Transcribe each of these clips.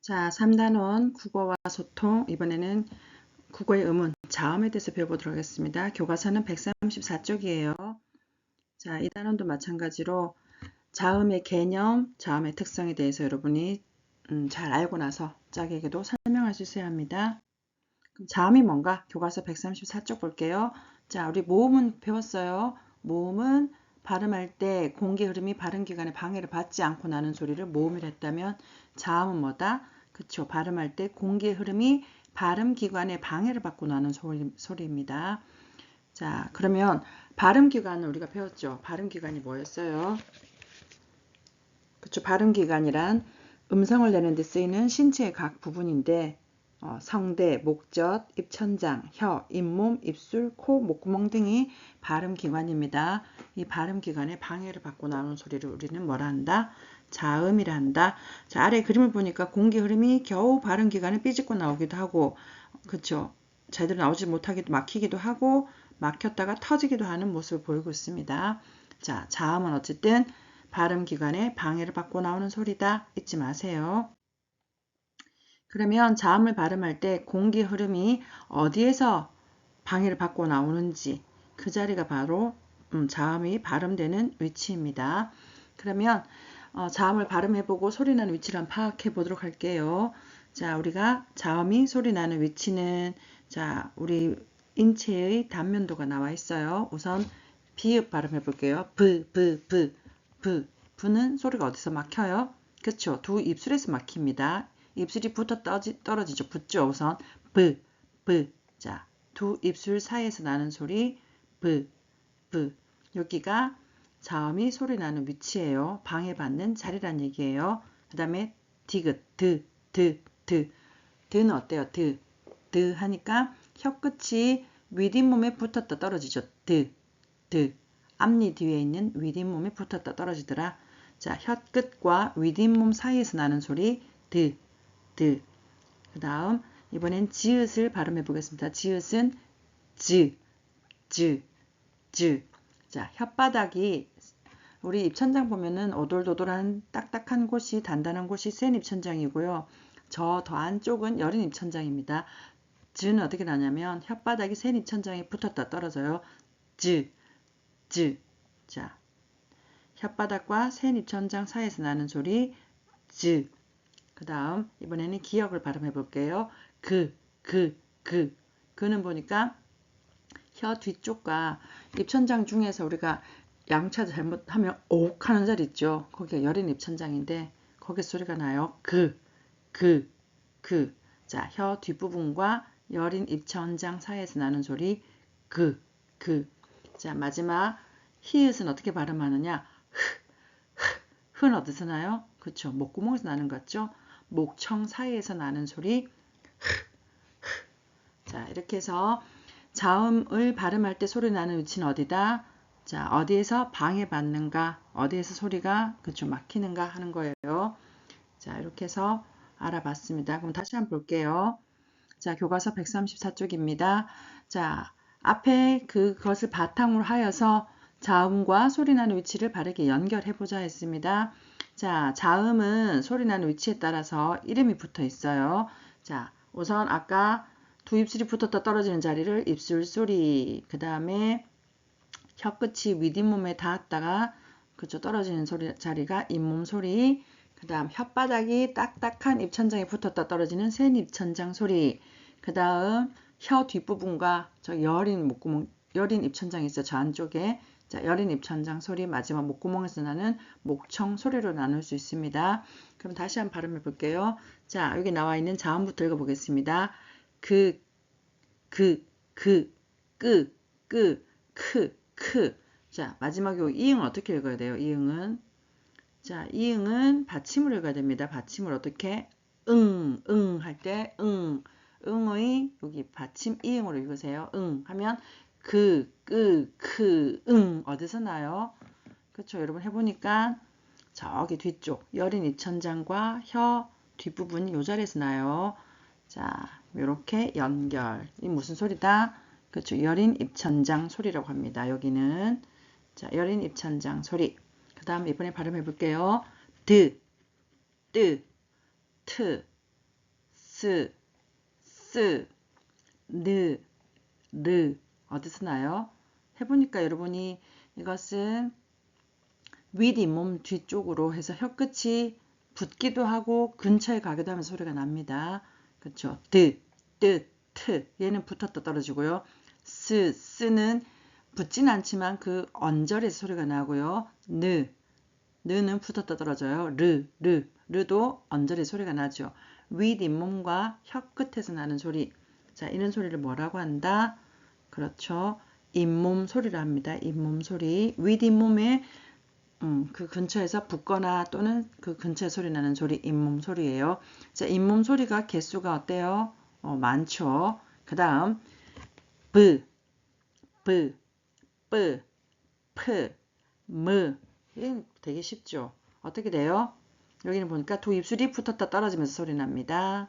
자, 3단원 국어와 소통. 이번에는 국어의 의문, 자음에 대해서 배워보도록 하겠습니다. 교과서는 134쪽이에요. 자, 이 단원도 마찬가지로 자음의 개념, 자음의 특성에 대해서 여러분이 잘 알고 나서 짝에게도 설명할 수 있어야 합니다. 그럼 자음이 뭔가? 교과서 134쪽 볼게요. 자, 우리 모음은 배웠어요. 모음은 발음할 때 공기 흐름이 발음기관의 방해를 받지 않고 나는 소리를 모음이라 했다면 자음은 뭐다? 그쵸. 발음할 때 공기의 흐름이 발음기관의 방해를 받고 나는 소리입니다. 자, 그러면 발음기관은 우리가 배웠죠. 발음기관이 뭐였어요? 그쵸. 발음기관이란 음성을 내는 데 쓰이는 신체의 각 부분인데 성대, 목젖, 입천장, 혀, 잇몸, 입술, 코, 목구멍 등이 발음기관입니다. 이 발음기관에 방해를 받고 나오는 소리를 우리는 뭐라 한다? 자음이라 한다. 자, 아래 그림을 보니까 공기 흐름이 겨우 발음기관에 삐집고 나오기도 하고, 그쵸? 제대로 나오지 못하기도 막히기도 하고, 막혔다가 터지기도 하는 모습을 보이고 있습니다. 자, 자음은 어쨌든 발음기관에 방해를 받고 나오는 소리다. 잊지 마세요. 그러면 자음을 발음할 때 공기 흐름이 어디에서 방해를 받고 나오는지 그 자리가 바로 자음이 발음되는 위치입니다. 그러면 자음을 발음해보고 소리나는 위치를 한번 파악해 보도록 할게요. 자, 우리가 자음이 소리나는 위치는 자, 우리 인체의 단면도가 나와 있어요. 우선 비읍 발음해 볼게요. 부는 소리가 어디서 막혀요? 그쵸? 두 입술에서 막힙니다. 입술이 붙어 떨어지죠. 붙죠. 우선 자, 두 입술 사이에서 나는 소리 브. 여기가 자음이 소리 나는 위치예요. 방해받는 자리란 얘기예요. 그 다음에 디귿 드는 어때요? 드 하니까 혀끝이 윗잇몸에 붙었다 떨어지죠. 드 앞니 뒤에 있는 윗잇몸에 붙었다 떨어지더라. 자, 혀끝과 윗잇몸 사이에서 나는 소리 드. 그 다음 이번엔 지읒을 발음해 보겠습니다. 지읒은 즈. 자, 혓바닥이 우리 입천장 보면은 오돌도돌한 딱딱한 곳이 단단한 곳이 센 입천장이고요. 저 더 안쪽은 여린 입천장입니다. 즈는 어떻게 나냐면 혓바닥이 센 입천장에 붙었다 떨어져요. 즈. 자, 혓바닥과 센 입천장 사이에서 나는 소리 즈. 그 다음 이번에는 기역을 발음해 볼게요. 그는 보니까 혀 뒤쪽과 입천장 중에서 우리가 양차 잘못하면 옥 하는 자리 있죠. 거기가 여린 입천장인데 거기 소리가 나요. 자, 혀 뒷부분과 여린 입천장 사이에서 나는 소리 자, 마지막 히읗은 어떻게 발음하느냐? 흐는 어디서 나요? 그쵸. 목구멍에서 나는 것 같죠? 목청 사이에서 나는 소리 자, 이렇게 해서 자음을 발음할 때 소리 나는 위치는 어디다? 자, 어디에서 방해받는가? 어디에서 소리가 그쵸 막히는가 하는 거예요. 자, 이렇게 해서 알아봤습니다. 그럼 다시 한번 볼게요. 자, 교과서 134쪽입니다. 자, 앞에 그것을 바탕으로 하여서 자음과 소리 나는 위치를 바르게 연결해 보자 했습니다. 자, 자음은 소리 나는 위치에 따라서 이름이 붙어 있어요. 자, 우선 아까 두 입술이 붙었다 떨어지는 자리를 입술 소리, 그 다음에 혀끝이 윗잇몸에 닿았다가 그쵸 떨어지는 소리 자리가 잇몸 소리, 그 다음 혓바닥이 딱딱한 입천장에 붙었다 떨어지는 센 입천장 소리, 그 다음 혀 뒷부분과 저 여린 목구멍, 여린 입천장이 있어요. 저 안쪽에. 자, 여린 입천장 소리, 마지막 목구멍에서 나는 목청 소리로 나눌 수 있습니다. 그럼 다시 한번 발음해 볼게요. 자, 여기 나와 있는 자음부터 읽어보겠습니다. 자, 마지막 요 이응은 어떻게 읽어야 돼요? 이응은. 자, 이응은 받침으로 읽어야 됩니다. 받침을 어떻게? 할 때, 응의 여기 받침 이응으로 읽으세요. 하면 어디서 나요? 그렇죠. 여러분 해보니까 저기 뒤쪽 여린 입천장과 혀 뒷부분이 요 자리에서 나요. 자, 이렇게 연결. 이 무슨 소리다? 그렇죠. 여린 입천장 소리라고 합니다. 여기는 자, 여린 입천장 소리. 그 다음 이번에 발음해 볼게요. 드, 트, 스, 스, 느, 르. 어디서 나요? 해보니까 여러분이 이것은 윗 잇몸 뒤쪽으로 해서 혀끝이 붙기도 하고 근처에 가기도 하면서 소리가 납니다. 그렇죠? 드, 뜨, 트. 얘는 붙었다 떨어지고요. 스는 붙진 않지만 그 언저리에서 소리가 나고요. 느는 붙었다 떨어져요. 르도 언저리 소리가 나죠. 윗 잇몸과 혀끝에서 나는 소리. 자, 이런 소리를 뭐라고 한다? 그렇죠. 잇몸 소리를 합니다. 잇몸 소리. 윗 잇몸에 그 근처에서 붙거나 또는 그 근처에 소리 나는 소리 잇몸 소리예요. 자, 잇몸 소리가 개수가 어때요? 많죠. 그 다음 브, 브, 뿌, 프, 무. 이게 되게 쉽죠. 어떻게 돼요? 여기는 보니까 두 입술이 붙었다 떨어지면서 소리 납니다.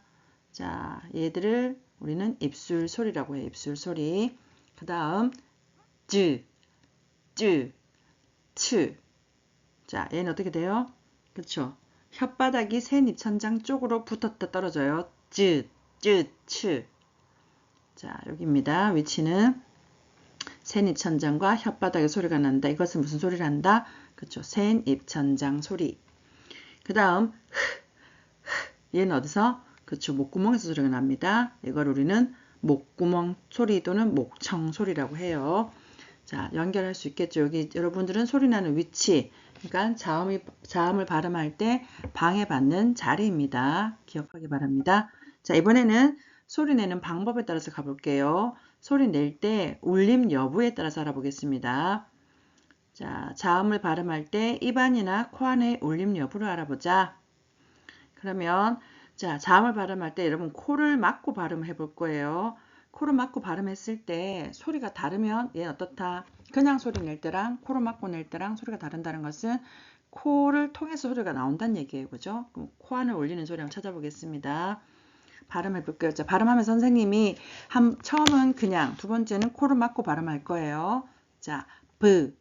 자, 얘들을 우리는 입술 소리라고 해요. 입술 소리. 그 다음 쯔, 츠. 자, 얘는 어떻게 돼요? 그렇죠. 혓바닥이 센 입천장 쪽으로 붙었다 떨어져요. 쯔, 츠. 자, 여기입니다. 위치는 센 입천장과 혓바닥의 소리가 난다. 이것은 무슨 소리를 한다? 그렇죠. 센 입천장 소리. 그 다음 얘는 어디서? 그렇죠. 목구멍에서 소리가 납니다. 이걸 우리는 목구멍 소리 또는 목청 소리라고 해요. 자, 연결할 수 있겠죠. 여기 여러분들은 소리 나는 위치, 그러니까 자음을 발음할 때 방해받는 자리입니다. 기억하기 바랍니다. 자, 이번에는 소리 내는 방법에 따라서 가볼게요. 소리 낼 때 울림 여부에 따라서 알아보겠습니다. 자, 자음을 발음할 때 입안이나 코 안의 울림 여부를 알아보자. 그러면 자, 자음을 발음할 때 여러분 코를 막고 발음해 볼 거예요. 코를 막고 발음했을 때 소리가 다르면 얘는 어떻다? 그냥 소리 낼 때랑 코를 막고 낼 때랑 소리가 다른다는 것은 코를 통해서 소리가 나온다는 얘기예요. 그죠? 그럼 코 안을 올리는 소리 한번 찾아보겠습니다. 발음해 볼게요. 자, 발음하면 선생님이 처음은 그냥, 두 번째는 코를 막고 발음할 거예요. 자, 브,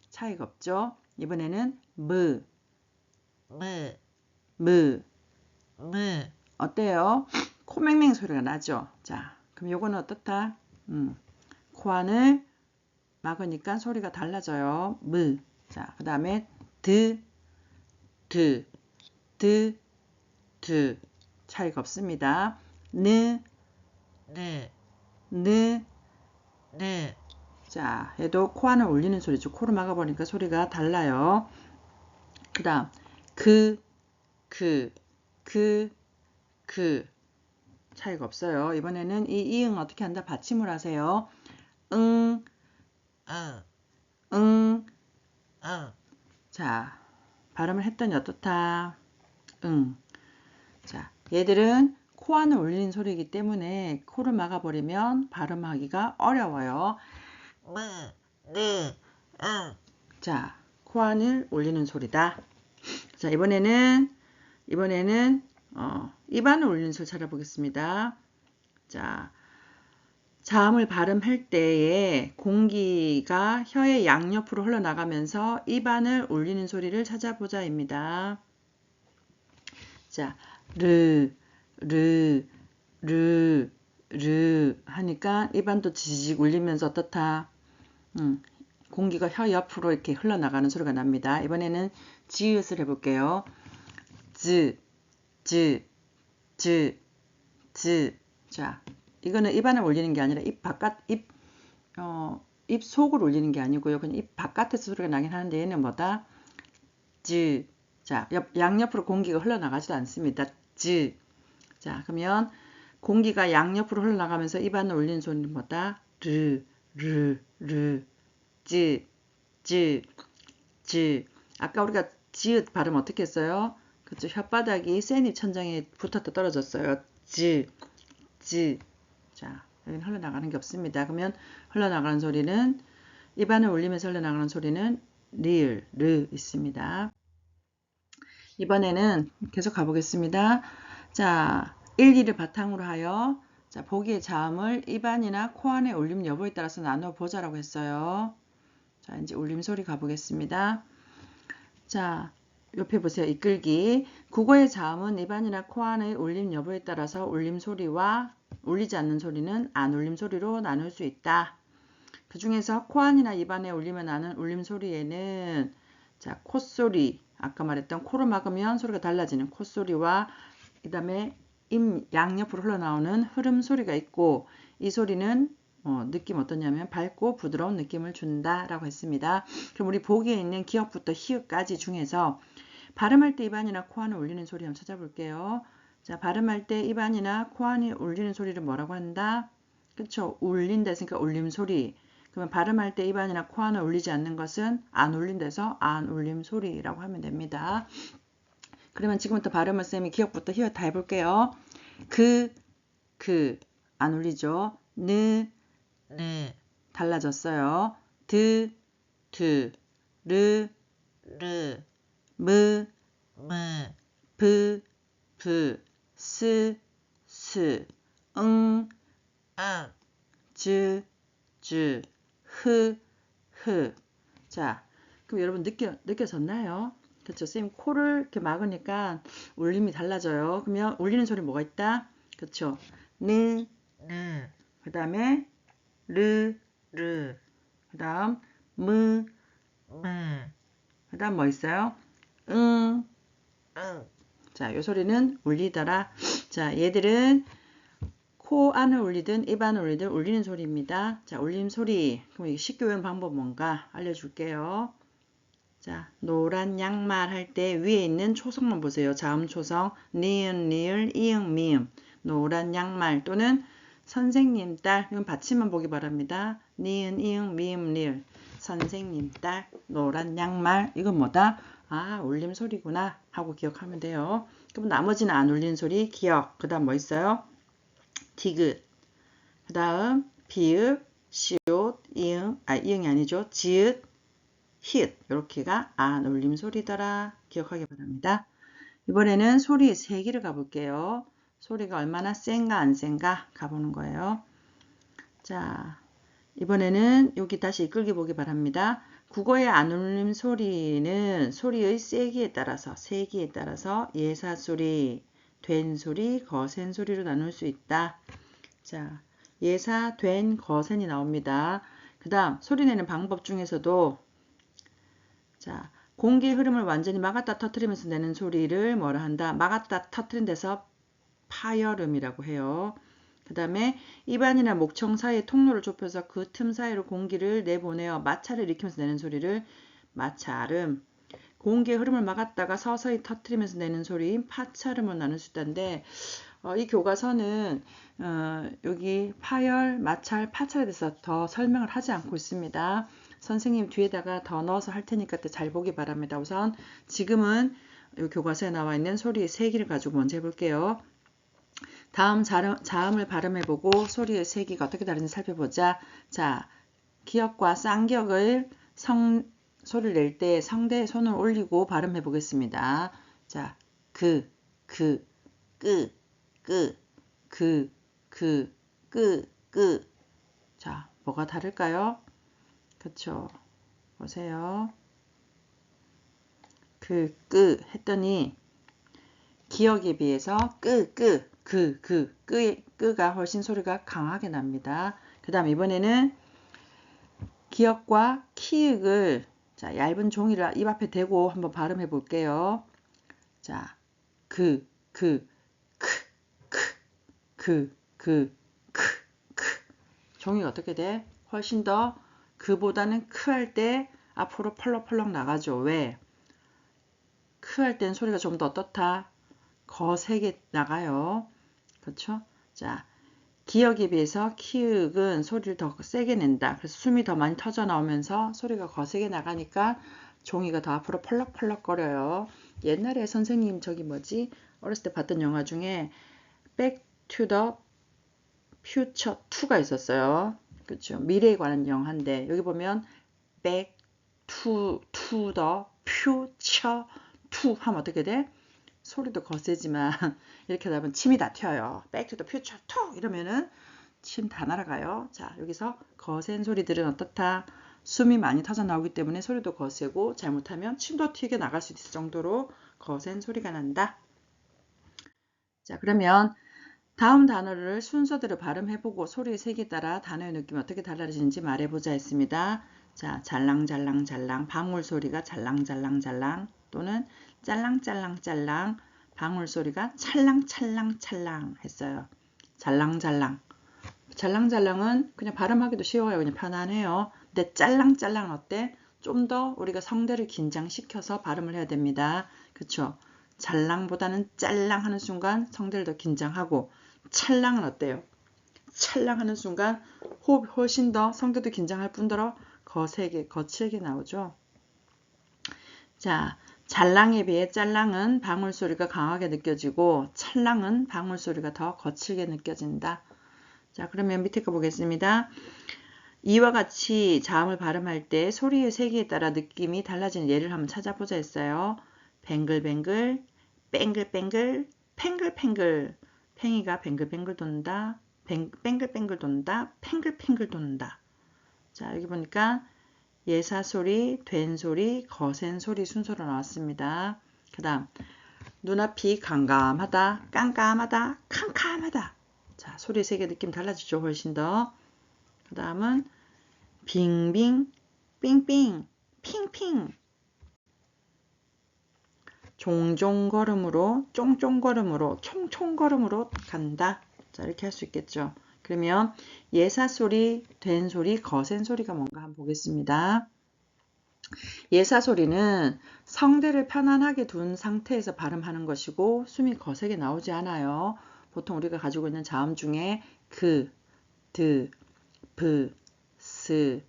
차이가 없죠? 이번에는 무, 어때요? 코맹맹 소리가 나죠? 자, 그럼 요거는 어떻다? 코 안을 막으니까 소리가 달라져요. 무. 자, 그 다음에 드, 차이가 없습니다. 느. 자, 얘도 코 안을 올리는 소리죠. 코를 막아버리니까 소리가 달라요. 그 다음 차이가 없어요. 이번에는 이 이응 어떻게 한다? 받침을 하세요. 자, 발음을 했더니 어떻다? 자, 얘들은 코 안을 올리는 소리이기 때문에 코를 막아버리면 발음하기가 어려워요. 자, 코 안을 올리는 소리다. 자, 이번에는 입안을 올리는 소리 찾아보겠습니다. 자, 자음을 발음할 때에 공기가 혀의 양옆으로 흘러나가면서 입안을 올리는 소리를 찾아보자입니다. 자, 르 하니까 입안도 지지직 울리면서 어떻다? 공기가 혀 옆으로 이렇게 흘러나가는 소리가 납니다. 이번에는 지읒을 해볼게요. 자, 이거는 입안을 올리는 게 아니라 입 속을 올리는 게 아니고요. 그냥 입 바깥에서 소리가 나긴 하는데 얘는 뭐다? 자, 양옆으로 공기가 흘러나가지도 않습니다. 자, 그러면 공기가 양옆으로 흘러나가면서 입안을 올리는 소리는 뭐다? 아까 우리가 지읒 발음 어떻게 했어요? 그렇죠. 혓바닥이 센 입천장에 붙었다 떨어졌어요. 자, 여기는 흘러나가는 게 없습니다. 그러면 흘러나가는 소리는 입안을 올리면서 흘러나가는 소리는 르 있습니다. 이번에는 계속 가보겠습니다. 자, 1, 2를 바탕으로 하여 자, 보기의 자음을 입안이나 코 안의 울림 여부에 따라서 나누어 보자라고 했어요. 자, 이제 울림 소리 가보겠습니다. 자, 옆에 보세요. 이끌기. 국어의 자음은 입안이나 코 안의 울림 여부에 따라서 울림 소리와 울리지 않는 소리는 안 울림 소리로 나눌 수 있다. 그 중에서 코 안이나 입안에 울리며 나는 울림 소리에는 자, 콧소리, 아까 말했던 코를 막으면 소리가 달라지는 콧소리와 그 다음에 입 양옆으로 흘러나오는 흐름 소리가 있고 이 소리는 느낌 어떠냐면 밝고 부드러운 느낌을 준다라고 했습니다. 그럼 우리 보기에 있는 기억부터 히읗까지 중에서 발음할 때 입안이나 코 안을 울리는 소리 한번 찾아볼게요. 자, 발음할 때 입안이나 코 안이 울리는 소리를 뭐라고 한다? 그쵸? 울린다 했으니까 울림 소리. 그러면 발음할 때 입안이나 코 안을 울리지 않는 것은 안 울린다서 안 울림 소리라고 하면 됩니다. 그러면 지금부터 발음을 쌤이 기억부터 히읗 다 해볼게요. 안 울리죠? 느 달라졌어요. 드, 르, 무, 브, 스, 응, 즈, 흐. 자, 그럼 여러분 느껴졌나요? 그렇죠. 쌤 코를 이렇게 막으니까 울림이 달라져요. 그러면 울리는 소리 뭐가 있다? 그렇죠. 느, 그 다음에 르, 그 다음 무, 그 다음 뭐 있어요? 응. 자, 요 소리는 울리더라. 자, 얘들은 코 안을 울리든 입 안을 울리든 울리는 소리입니다. 자, 울림 소리. 그럼 이게 쉽게 외우는 방법 뭔가 알려줄게요. 자, 노란 양말 할 때 위에 있는 초성만 보세요. 자음 초성, 니은, 리을, 이응, 미음. 노란 양말 또는 선생님 딸. 이건 받침만 보기 바랍니다. 니은, 이응, 미음, 리을. 선생님 딸, 노란 양말. 이건 뭐다? 아, 울림 소리구나 하고 기억하면 돼요. 그럼 나머지는 안 울리는 소리 기억. 그 다음 뭐 있어요? 디귿. 그 다음 비읍, 시옷, 이응, 이응이 아니죠. 지읒, 히읗. 이렇게가 안 울림 소리더라. 기억하기 바랍니다. 이번에는 소리 3개를 가볼게요. 소리가 얼마나 센가 안 센가 가보는 거예요. 자, 이번에는 여기 다시 이끌기 보기 바랍니다. 국어의 안 울림 소리는 소리의 세기에 따라서 예사 소리, 된 소리, 거센 소리로 나눌 수 있다. 자, 예사, 된, 거센이 나옵니다. 그 다음 소리 내는 방법 중에서도 자, 공기의 흐름을 완전히 막았다 터트리면서 내는 소리를 뭐라 한다? 막았다 터트린 데서 파열음이라고 해요. 그 다음에 입안이나 목청 사이의 통로를 좁혀서 그 틈 사이로 공기를 내보내어 마찰을 일으키면서 내는 소리를 마찰음. 공기의 흐름을 막았다가 서서히 터트리면서 내는 소리인 파찰음을 나눌 수 있다는데 이 교과서는 여기 파열, 마찰, 파찰에 대해서 더 설명을 하지 않고 있습니다. 선생님 뒤에다가 더 넣어서 할 테니까 잘 보기 바랍니다. 우선 지금은 이 교과서에 나와 있는 소리 3개를 가지고 먼저 해볼게요. 다음 자음을 발음해보고 소리의 세기가 어떻게 다른지 살펴보자. 자, 기역과 쌍기역을 소리를 낼 때 성대에 손을 올리고 발음해 보겠습니다. 자, 끄. 자, 뭐가 다를까요? 그쵸. 보세요. 했더니 기역에 비해서 끄가 훨씬 소리가 강하게 납니다. 그 다음 이번에는 기역과 키읔을 자, 얇은 종이를 입 앞에 대고 한번 발음해 볼게요. 자, 종이가 어떻게 돼? 훨씬 더 그보다는 크 할 때 앞으로 펄럭펄럭 나가죠. 왜? 크 할 때는 소리가 좀 더 어떻다? 거세게 나가요. 그렇죠? 자, 기역에 비해서 키읔은 소리를 더 세게 낸다. 그래서 숨이 더 많이 터져 나오면서 소리가 거세게 나가니까 종이가 더 앞으로 펄럭펄럭 거려요. 옛날에 선생님 어렸을 때 봤던 영화 중에 Back to the Future 2가 있었어요. 그렇죠? 미래에 관한 영화인데 여기 보면 Back to the Future 2 하면 어떻게 돼? 소리도 거세지만 이렇게 하다 보면 침이 다 튀어요. Back to the Future 2 이러면은 침 다 날아가요. 자, 여기서 거센 소리들은 어떻다? 숨이 많이 터져 나오기 때문에 소리도 거세고 잘못하면 침도 튀겨 나갈 수 있을 정도로 거센 소리가 난다. 자, 그러면 다음 단어를 순서대로 발음해보고 소리의 색에 따라 단어의 느낌이 어떻게 달라지는지 말해보자 했습니다. 자, 잘랑잘랑잘랑 방울 소리가 잘랑잘랑잘랑 또는 짤랑짤랑짤랑 방울 소리가 찰랑찰랑찰랑 했어요. 잘랑잘랑. 잘랑잘랑은 그냥 발음하기도 쉬워요. 그냥 편안해요. 근데 짤랑짤랑은 어때? 좀 더 우리가 성대를 긴장시켜서 발음을 해야 됩니다. 그쵸? 잘랑보다는 짤랑 하는 순간 성대를 더 긴장하고 찰랑은 어때요? 찰랑 하는 순간 호흡이 훨씬 더 성대도 긴장할 뿐더러 거세게, 거칠게 나오죠. 자, 잘랑에 비해 짤랑은 방울 소리가 강하게 느껴지고 찰랑은 방울 소리가 더 거칠게 느껴진다. 자, 그러면 밑에 거 보겠습니다. 이와 같이 자음을 발음할 때 소리의 세기에 따라 느낌이 달라지는 예를 한번 찾아보자 했어요. 뱅글뱅글, 뺑글뺑글, 팽글팽글. 팽이가 뱅글뱅글 돈다. 뺑글뺑글 돈다. 팽글팽글 돈다. 자, 여기 보니까 예사 소리, 된 소리, 거센 소리 순서로 나왔습니다. 그 다음 눈앞이 깜깜하다, 깜깜하다, 캄캄하다. 자, 소리 세개 느낌 달라지죠. 훨씬 더. 그 다음은 빙빙, 삥삥, 핑핑. 종종걸음으로, 쫑쫑걸음으로, 총총걸음으로 간다. 자, 이렇게 할 수 있겠죠. 그러면 예사 소리, 된 소리, 거센 소리가 뭔가 한번 보겠습니다. 예사 소리는 성대를 편안하게 둔 상태에서 발음하는 것이고 숨이 거세게 나오지 않아요. 보통 우리가 가지고 있는 자음 중에 그, 드, 브, 스,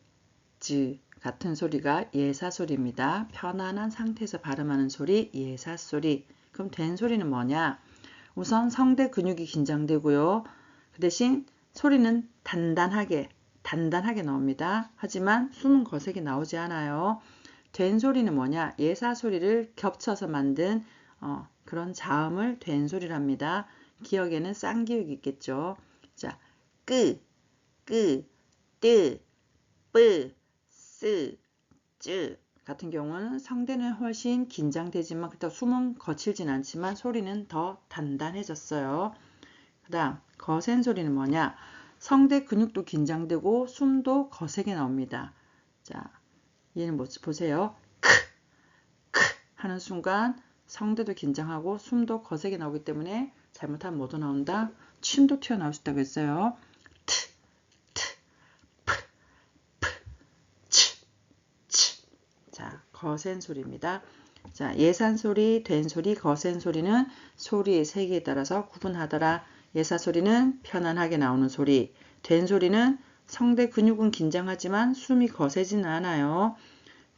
즈 같은 소리가 예사 소리입니다. 편안한 상태에서 발음하는 소리, 예사 소리. 그럼 된 소리는 뭐냐? 우선 성대 근육이 긴장되고요. 그 대신 소리는 단단하게 나옵니다. 하지만 숨은 거세게 나오지 않아요. 된 소리는 뭐냐? 예사 소리를 겹쳐서 만든 그런 자음을 된 소리랍니다. 기억에는 쌍기역이 있겠죠. 자, 끄, 뜨, 뿌, 스, 쯔 같은 경우는 성대는 훨씬 긴장되지만 그렇다고 숨은 거칠진 않지만 소리는 더 단단해졌어요. 그 다음 거센 소리는 뭐냐? 성대 근육도 긴장되고 숨도 거세게 나옵니다. 자, 얘는 보세요. 크 하는 순간 성대도 긴장하고 숨도 거세게 나오기 때문에 잘못하면 뭐도 나온다? 침도 튀어나올 수 있다고 했어요. 자, 거센 소리입니다. 자, 예산 소리, 된 소리, 거센 소리는 소리의 세기에 따라서 구분하더라. 예사 소리는 편안하게 나오는 소리, 된 소리는 성대 근육은 긴장하지만 숨이 거세지는 않아요.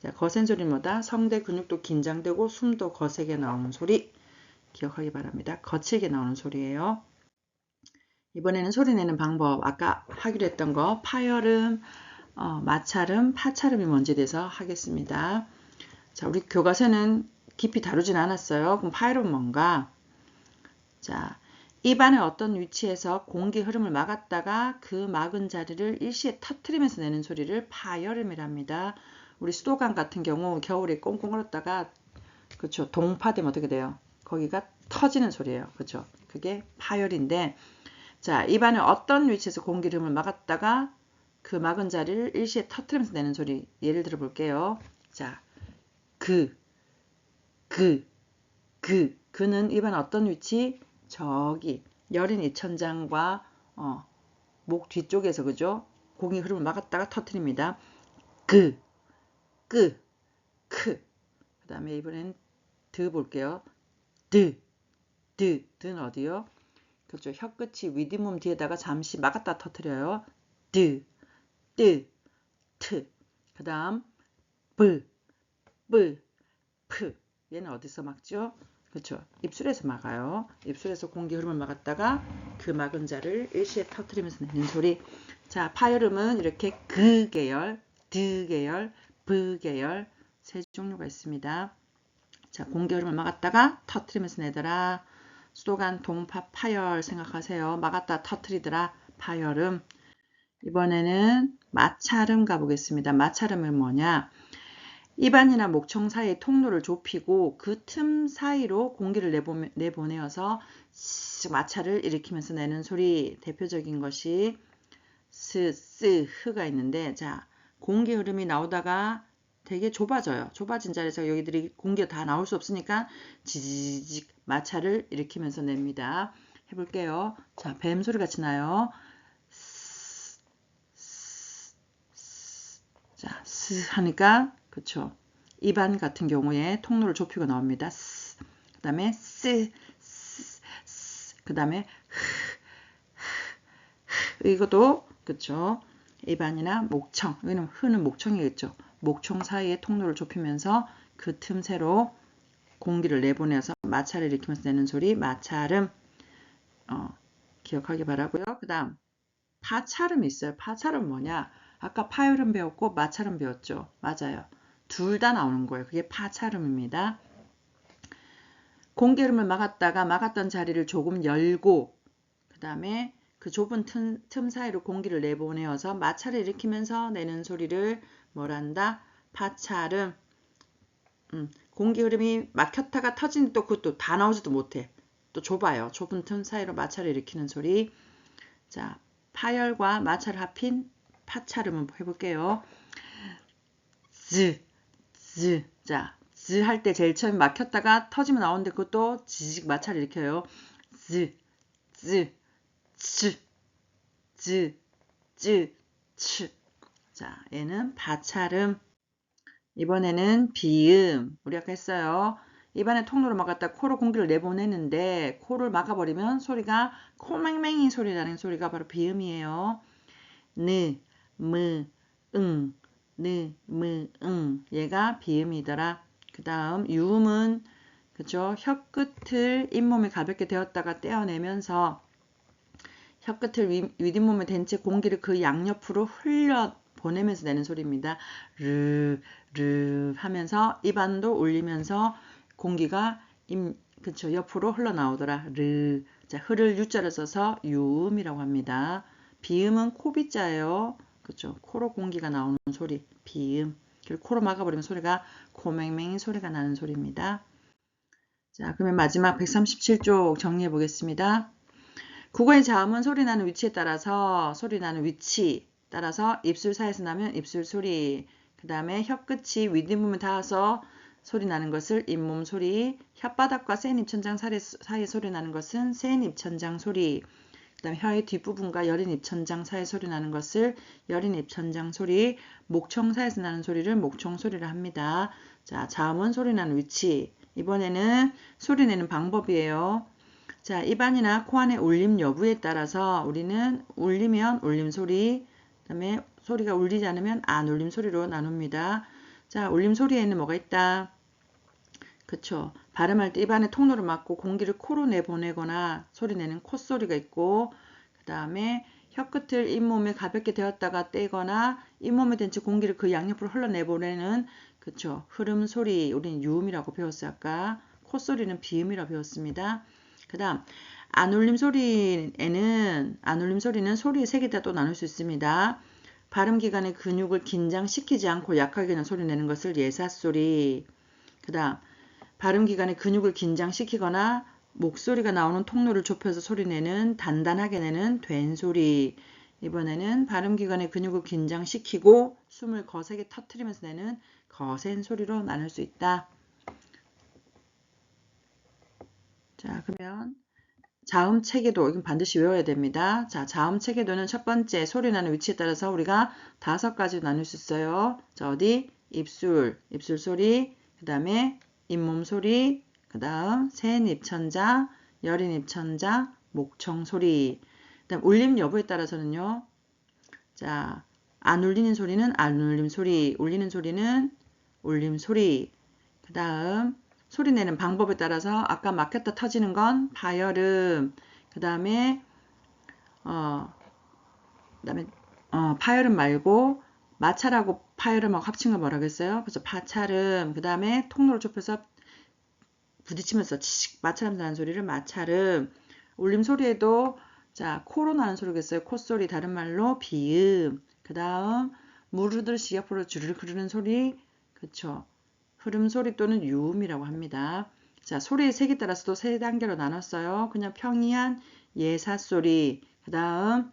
자, 거센 소리는 뭐다? 성대 근육도 긴장되고 숨도 거세게 나오는 소리. 기억하기 바랍니다. 거칠게 나오는 소리예요. 이번에는 소리 내는 방법. 아까 하기로 했던 거 파열음, 마찰음, 파찰음이 뭔지에 대해서 하겠습니다. 자, 우리 교과서는 깊이 다루진 않았어요. 그럼 파열음은 뭔가? 자, 입안의 어떤 위치에서 공기 흐름을 막았다가 그 막은 자리를 일시에 터트리면서 내는 소리를 파열음이랍니다. 우리 수도관 같은 경우 겨울에 꽁꽁 얼었다가 그렇죠. 동파되면 어떻게 돼요? 거기가 터지는 소리예요. 그렇죠. 그게 파열인데 자, 입안의 어떤 위치에서 공기 흐름을 막았다가 그 막은 자리를 일시에 터트리면서 내는 소리 예를 들어 볼게요. 자, 그는 입안 어떤 위치? 저기 여린 입천장과 목 뒤쪽에서 그죠? 공기 흐름을 막았다가 터트립니다. 크. 그 다음에 이번엔 드 볼게요. 드는 어디요? 그렇죠. 혀끝이 윗잇몸 뒤에다가 잠시 막았다 터트려요. 트. 그 다음 프. 얘는 어디서 막죠? 그렇죠. 입술에서 막아요. 입술에서 공기 흐름을 막았다가 그 막은 자를 일시에 터트리면서 내는 소리. 자, 파열음은 이렇게 그 계열, 드 계열, 브 계열 세 종류가 있습니다. 자, 공기 흐름을 막았다가 터트리면서 내더라. 수도관 동파 파열 생각하세요. 막았다 터트리더라. 파열음. 이번에는 마찰음 가보겠습니다. 마찰음은 뭐냐? 입안이나 목청 사이의 통로를 좁히고 그 틈 사이로 공기를 내보내어서 마찰을 일으키면서 내는 소리. 대표적인 것이 흐가 있는데, 자, 공기 흐름이 나오다가 되게 좁아져요. 좁아진 자리에서 여기들이 공기가 다 나올 수 없으니까 지지직 마찰을 일으키면서 냅니다. 해볼게요. 자, 뱀 소리 같이 나요. 자, 스 하니까 그쵸. 입안 같은 경우에 통로를 좁히고 나옵니다. 그 다음에 그 다음에 이것도 그쵸. 입안이나 목청, 여기는 흐는 목청이겠죠. 목청 사이에 통로를 좁히면서 그 틈새로 공기를 내보내서 마찰을 일으키면서 내는 소리, 마찰음. 기억하기 바라고요. 그 다음 파찰음이 있어요. 파찰음 뭐냐? 아까 파열음 배웠고 마찰음 배웠죠. 맞아요. 둘 다 나오는 거예요. 그게 파찰음입니다. 공기 흐름을 막았던 자리를 조금 열고 그 다음에 그 좁은 틈 사이로 공기를 내보내어서 마찰을 일으키면서 내는 소리를 뭐란다? 파찰음. 공기 흐름이 막혔다가 터지는데 또 그것도 다 나오지도 못해. 또 좁아요. 좁은 틈 사이로 마찰을 일으키는 소리. 자, 파열과 마찰을 합힌 파찰음을 해볼게요. 자, 할 때 제일 처음 막혔다가 터지면 나오는데 그것도 지직 마찰을 일으켜요. 자, 얘는 파찰음. 이번에는 비음. 우리 아까 했어요. 입안에 통로를 막았다 코로 공기를 내보내는데 코를 막아버리면 소리가 코맹맹이 소리 나는 소리가 바로 비음이에요. 느, 무, 응, 얘가 비음이더라. 그 다음 유음은 그죠? 혀끝을 잇몸에 가볍게 대었다가 떼어내면서 혀끝을 윗잇몸에 댄 채 공기를 그 양옆으로 흘려 보내면서 내는 소리입니다. 르 하면서 입안도 올리면서 공기가 그쵸 옆으로 흘러나오더라. 자, 흐를 유자를 써서 유음이라고 합니다. 비음은 코비자예요. 그쵸 코로 공기가 나오는 소리 비음. 그리고 코로 막아버리면 소리가 코맹맹이 소리가 나는 소리입니다. 자, 그러면 마지막 137쪽 정리해 보겠습니다. 국어의 자음은 소리 나는 위치에 따라서 입술 사이에서 나면 입술 소리, 그 다음에 혀끝이 윗잇몸에 닿아서 소리 나는 것을 잇몸 소리, 혓바닥과 센 입천장 사이에 소리 나는 것은 센 입천장 소리, 그 다음에 혀의 뒷부분과 여린 입천장 사이에 소리 나는 것을 여린 입천장 소리, 목청 사이에서 나는 소리를 목청 소리를 합니다. 자, 자음은 소리 나는 위치. 이번에는 소리 내는 방법이에요. 자, 입안이나 코 안의 울림 여부에 따라서 우리는 울리면 울림 소리, 그 다음에 소리가 울리지 않으면 안 울림 소리로 나눕니다. 자, 울림 소리에는 뭐가 있다? 그쵸. 발음할 때 입안에 통로를 막고 공기를 코로 내보내거나 소리 내는 콧소리가 있고, 그 다음에 혀끝을 잇몸에 가볍게 대었다가 떼거나 잇몸에 댄 채 공기를 그 양옆으로 흘러내보내는 그쵸. 흐름 소리, 우리는 유음이라고 배웠어요. 아까 콧소리는 비음이라고 배웠습니다. 그 다음 안울림 소리는 소리의 세 개 다 또 나눌 수 있습니다. 발음기관의 근육을 긴장시키지 않고 약하게 는 소리 내는 것을 예사소리. 그 다음 발음기관의 근육을 긴장시키거나 목소리가 나오는 통로를 좁혀서 소리내는 단단하게 내는 된소리. 이번에는 발음기관의 근육을 긴장시키고 숨을 거세게 터트리면서 내는 거센 소리로 나눌 수 있다. 자, 그러면 자음 체계도 이건 반드시 외워야 됩니다. 자, 자음 체계도는 첫 번째 소리 나는 위치에 따라서 우리가 5가지 나눌 수 있어요. 자, 어디? 입술 소리, 그 다음에 잇몸 소리, 그 다음 센 입천장, 여린 입천장, 목청 소리. 그 다음 울림 여부에 따라서는요. 자, 안 울리는 소리는 안 울림 소리, 울리는 소리는 울림 소리. 그 다음 소리 내는 방법에 따라서 아까 막혔다 터지는 건 파열음, 그 다음에 파열음 말고 마찰하고 파열음하고 합친 거 뭐라고 했어요? 그래서 파찰음, 그 다음에 통로를 좁혀서 부딪히면서 치식 마찰하면서 나는 소리를 마찰음. 울림 소리에도 자 코로 나는 소리겠어요. 콧소리 다른 말로 비음. 그 다음 물 흐르듯이 옆으로 주르륵 흐르는 소리. 그쵸. 흐름 소리 또는 유음이라고 합니다. 자, 소리의 색에 따라서도 세 단계로 나눴어요. 그냥 평이한 예사 소리. 그 다음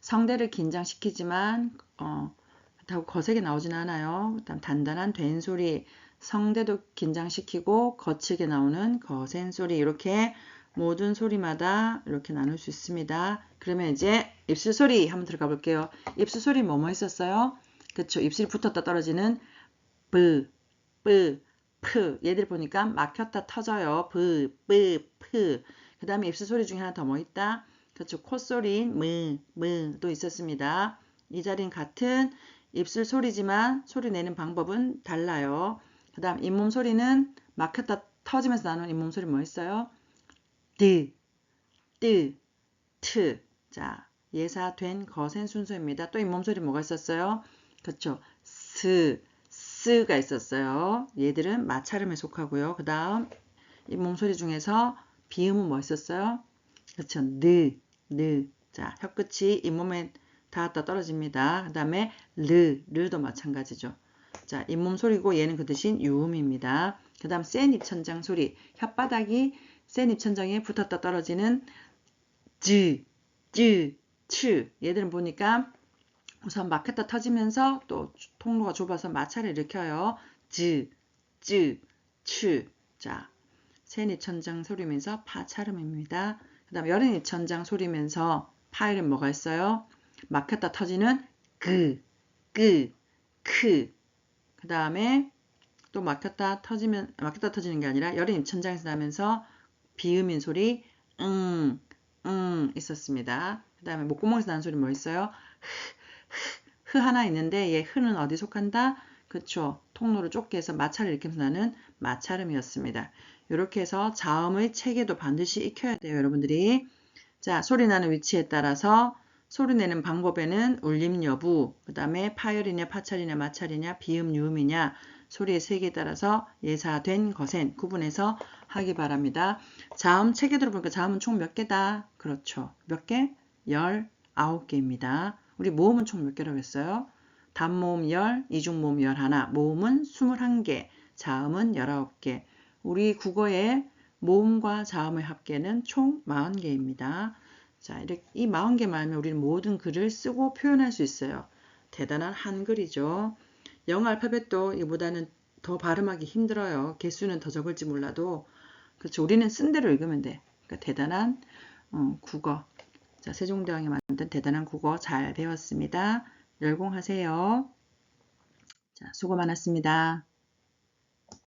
성대를 긴장시키지만 그렇다고 거세게 나오진 않아요. 그다음 단단한 된 소리. 성대도 긴장시키고 거칠게 나오는 거센 소리. 이렇게 모든 소리마다 이렇게 나눌 수 있습니다. 그러면 이제 입술 소리 한번 들어가 볼게요. 입술 소리 뭐뭐 있었어요? 그쵸. 입술이 붙었다 떨어지는 브뿌 프. 얘들 보니까 막혔다 터져요. 브, 뿌, 프. 그 다음에 입술 소리 중에 하나 더 뭐 있다? 그렇죠. 콧소리인 도 있었습니다. 이 자리는 같은 입술 소리지만 소리 내는 방법은 달라요. 그 다음 잇몸 소리는 막혔다 터지면서 나는 잇몸 소리 뭐 있어요? 드, 뜨, 트. 자, 예사된 거센 순서입니다. 또 잇몸 소리 뭐가 있었어요? 그렇죠. 스가 있었어요. 얘들은 마찰음에 속하고요. 그 다음 잇몸 소리 중에서 비음은 뭐 있었어요? 그렇죠. 느. 자, 혀끝이 잇몸에 닿았다 떨어집니다. 그 다음에 르도 마찬가지죠. 자, 잇몸 소리고 얘는 그 대신 유음입니다. 그 다음 센 입천장 소리. 혓바닥이 센 입천장에 붙었다 떨어지는 즈, 츠. 얘들은 보니까 우선 막혔다 터지면서 또 통로가 좁아서 마찰을 일으켜요. 즈, 추. 자, 센 입천장 소리면서 파찰음입니다. 그 다음 여름 입천장 소리면서 파일은 뭐가 있어요? 막혔다 터지는 그, 크. 그 다음에 또 막혔다 터지는 게 아니라 여름 입천장에서 나면서 비음인 소리 있었습니다. 그 다음에 목구멍에서 나는 소리 뭐 있어요? 흐 하나 있는데 얘 흐는 어디 속한다? 그쵸. 통로를 좁게 해서 마찰을 일으키면서 나는 마찰음이었습니다. 이렇게 해서 자음의 체계도 반드시 익혀야 돼요. 여러분들이. 자, 소리 나는 위치에 따라서 소리 내는 방법에는 울림 여부, 그 다음에 파열이냐 파찰이냐 마찰이냐 비음 유음이냐 소리의 세계에 따라서 예사된 거센 구분해서 하기 바랍니다. 자음 체계대로 보니까 자음은 총 몇 개다? 그렇죠. 몇 개? 19개입니다. 우리 모음은 총 몇 개라고 했어요? 단모음 10, 이중모음 11, 모음은 21개, 자음은 19개. 우리 국어의 모음과 자음의 합계는 총 40개입니다. 자, 이렇게 이 40개만 알면 우리는 모든 글을 쓰고 표현할 수 있어요. 대단한 한글이죠. 영어 알파벳도 이보다는 더 발음하기 힘들어요. 개수는 더 적을지 몰라도. 그렇죠. 우리는 쓴 대로 읽으면 돼. 그러니까 대단한 국어. 자, 세종대왕이 만든 대단한 국어 잘 배웠습니다. 열공하세요. 자, 수고 많았습니다.